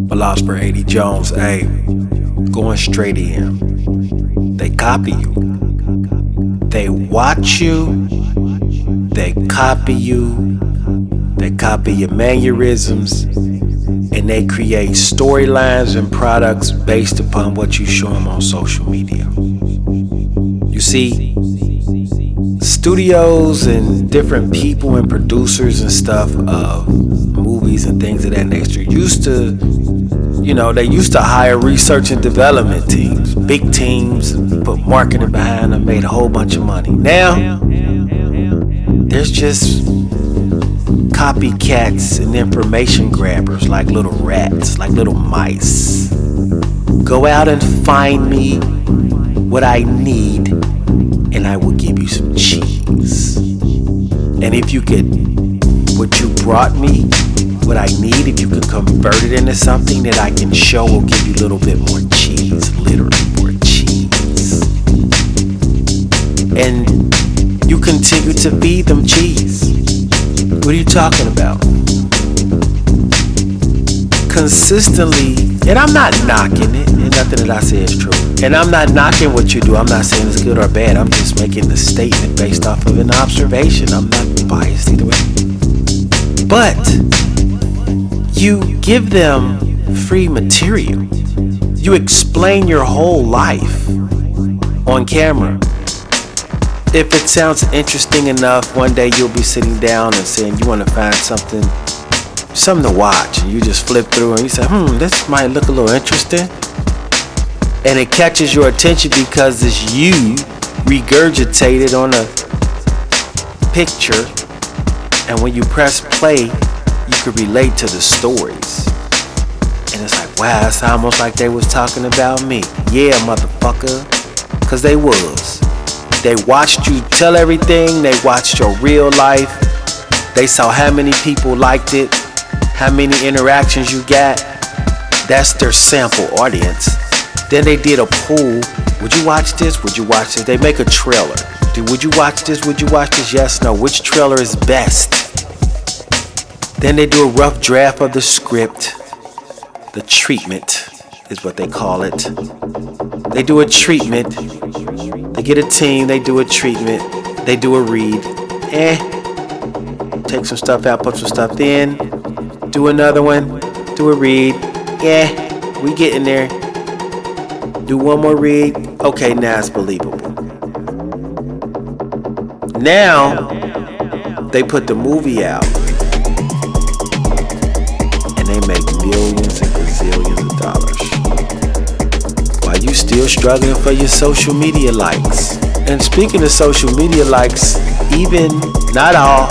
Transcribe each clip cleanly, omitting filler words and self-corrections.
Philosopher 80 Jones, hey, going straight in. They copy you. They watch you. They copy you. They copy your mannerisms. And they create storylines and products based upon what you show them on social media. You see, studios and different people and producers and stuff of movies and things of that nature used to, they used to hire research and development teams, big teams, and put marketing behind them, made a whole bunch of money. Now, there's just copycats and information grabbers like little rats, like little mice. Go out and find me what I need, and I will give you some cheese. And if you could, what you brought me, what I need, if you could convert it into something that I can show will give you a little bit more cheese, literally more cheese. And you continue to feed them cheese. What are you talking about? Consistently, and I'm not knocking it, and nothing that I say is true. And I'm not knocking what you do. I'm not saying it's good or bad. I'm just making the statement based off of an observation. I'm not biased either way. But you give them free material. You explain your whole life on camera. If it sounds interesting enough, one day you'll be sitting down and saying you want to find something to watch, and you just flip through and you say, this might look a little interesting. And it catches your attention because it's you regurgitated on a picture, and when you press play, you could relate to the stories. And it's like, wow, it's almost like they was talking about me. Yeah, motherfucker, because they was. They watched you tell everything. They watched your real life. They saw how many people liked it, how many interactions you got. That's their sample audience. Then they did a poll. Would you watch this? Would you watch this? They make a trailer. Would you watch this? Would you watch this? Yes, no. Which trailer is best? Then they do a rough draft of the script. The treatment is what they call it. They do a treatment. They get a team, they do a treatment, they do a read. Take some stuff out, put some stuff in. Do another one, do a read. We getting there. Do one more read. Okay, now it's believable. Now, they put the movie out. And they make millions and gazillions of dollars. While you still struggling for your social media likes. And speaking of social media likes, not all.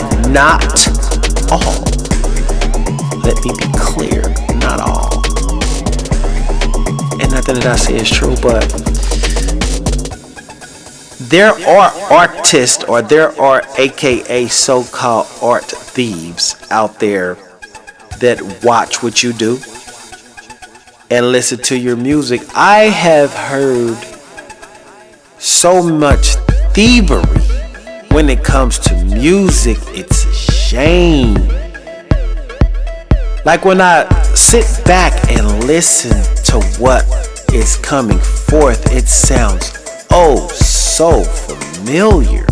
Let me be clear, not all. And nothing that I say is true, but there are artists, or there are AKA so-called art thieves out there that watch what you do and listen to your music. I have heard so much thievery when it comes to music. It's a shame. Like when I sit back and listen to what is coming forth, it sounds so familiar.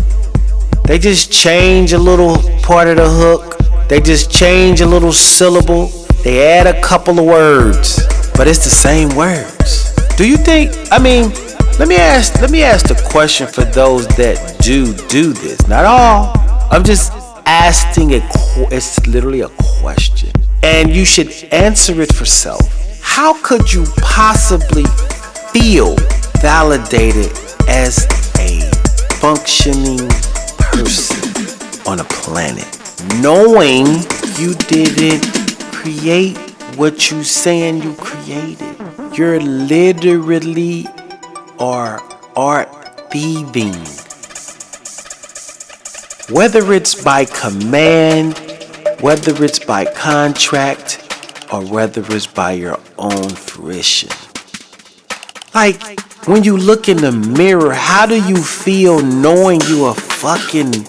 They just change a little part of the hook. They just change a little syllable. They add a couple of words. But it's the same words. Do you think, let me ask the question for those that do this. Not all. I'm just asking it's literally a question. And you should answer it for self. How could you possibly feel validated as a functioning person on a planet, knowing you didn't create what you saying you created? You're literally are art thieving. Whether it's by command, whether it's by contract, or whether it's by your own fruition. Like, when you look in the mirror, how do you feel knowing you a fucking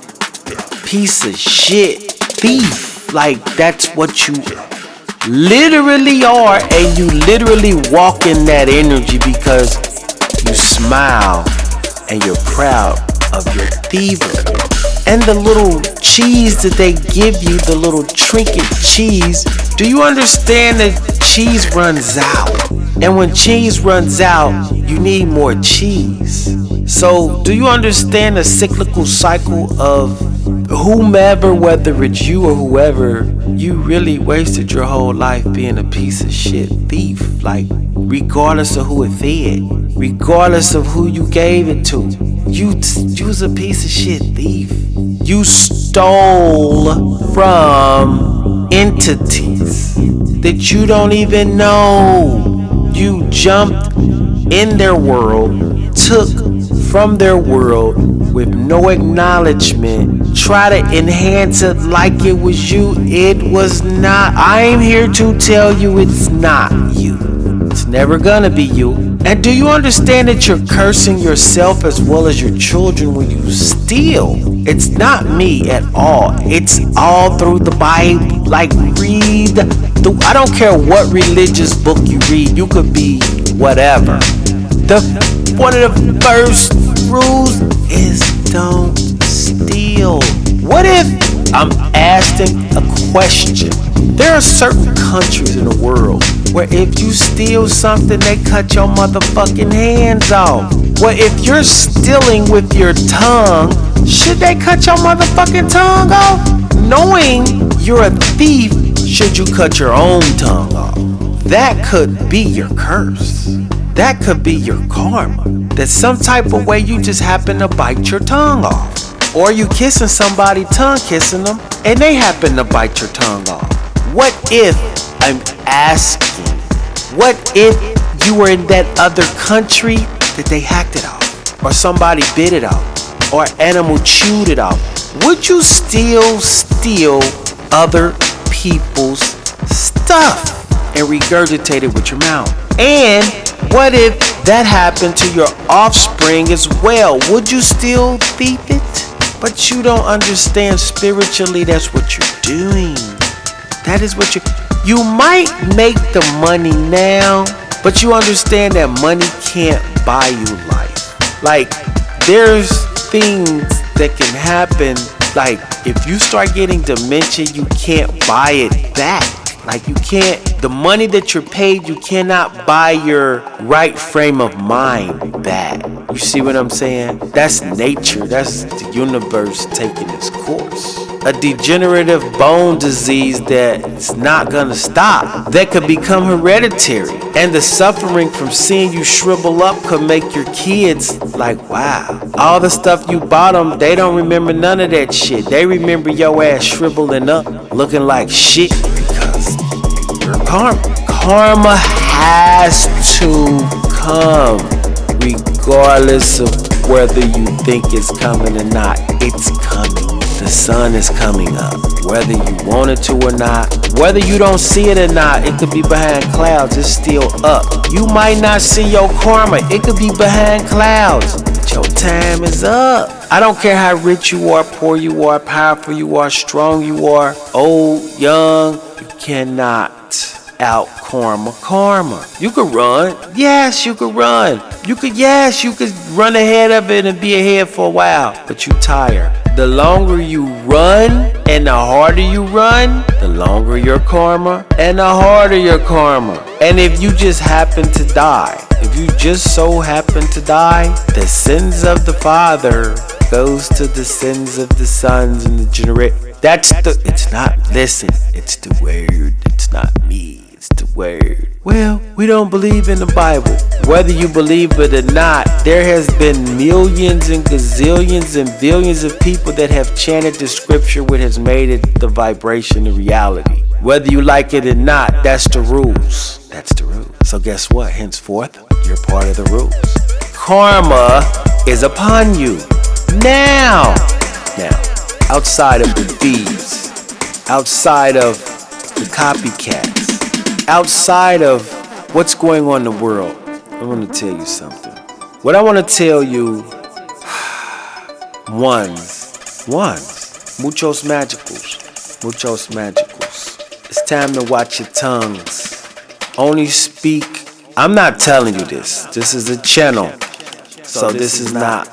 piece of shit thief? Like, that's what you literally are, and you literally walk in that energy because you smile and you're proud of your thievery. And the little cheese that they give you, the little trinket cheese, do you understand that cheese runs out? And when cheese runs out, you need more cheese. So do you understand the cyclical cycle of whomever, whether it's you or whoever, you really wasted your whole life being a piece of shit thief. Like, regardless of who it fed, regardless of who you gave it to, you was a piece of shit thief. You stole from entities that you don't even know. You jumped in their world, took from their world with no acknowledgement, try to enhance it like it was you. It was not. I'm here to tell you it's not you. It's never gonna be you. And do you understand that you're cursing yourself as well as your children when you steal? It's not me at all. It's all through the Bible. Like, read. I don't care what religious book you read. You could be whatever. One of the first rules is don't steal. What if I'm asking a question? There are certain countries in the world where if you steal something, they cut your motherfucking hands off. Well, if you're stealing with your tongue, should they cut your motherfucking tongue off? Knowing you're a thief, should you cut your own tongue off? That could be your curse. That could be your karma. That some type of way you just happen to bite your tongue off. Or you kissing somebody, tongue kissing them, and they happen to bite your tongue off. What if, I'm asking, what if you were in that other country that they hacked it off? Or somebody bit it off? Or an animal chewed it off? Would you still steal other people's stuff and regurgitate it with your mouth? And what if that happened to your offspring as well? Would you still thief it? But you don't understand spiritually that's what you're doing. That is what you might make the money now, but you understand that money can't buy you life. Like, there's things that can happen. Like, if you start getting dementia, you can't buy it back. Like, you can't, the money that you're paid, you cannot buy your right frame of mind back. You see what I'm saying? That's nature. That's the universe taking its course. A degenerative bone disease that's not gonna stop, that could become hereditary. And the suffering from seeing you shrivel up could make your kids like, wow, all the stuff you bought them, they don't remember none of that shit. They remember your ass shriveling up, looking like shit. Karma has to come, regardless of whether you think it's coming or not. It's coming. The sun is coming up, whether you want it to or not, whether you don't see it or not. It could be behind clouds. It's still up. You might not see your karma. It could be behind clouds. But your time is up. I don't care how rich you are, poor you are, powerful you are, strong you are, old, young. You cannot out karma. You could run. Yes, you could run. You could run ahead of it and be ahead for a while, but you tired. The longer you run and the harder you run, the longer your karma and the harder your karma. And if you just happen to die, if you just so happen to die, the sins of the father goes to the sins of the sons and the generation. It's the word. It's not me. It's the word. Well, we don't believe in the Bible. Whether you believe it or not, there has been millions and gazillions and billions of people that have chanted the scripture, which has made it the vibration of reality. Whether you like it or not, that's the rules. That's the rules. So guess what? Henceforth, you're part of the rules. Karma is upon you. Now, outside of the thieves, outside of the copycats, outside of what's going on in the world, I want to tell you something. What I want to tell you, muchos mágicos. It's time to watch your tongues. Only speak. I'm not telling you this. This is a channel. So this is not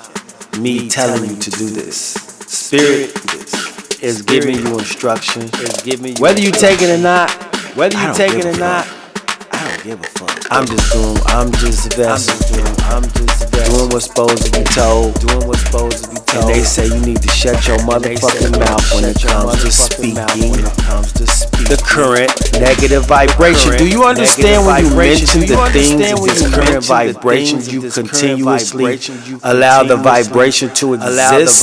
me telling you to do this. Spirit is giving you instruction. Whether you take it or not, I don't give a fuck. I'm just a vessel. Doing what's supposed to be told. And they say you need to shut your motherfucking mouth when it comes to speaking. The current negative vibration. Do you understand when you mention the things of this current vibration, you continuously allow the vibration to exist?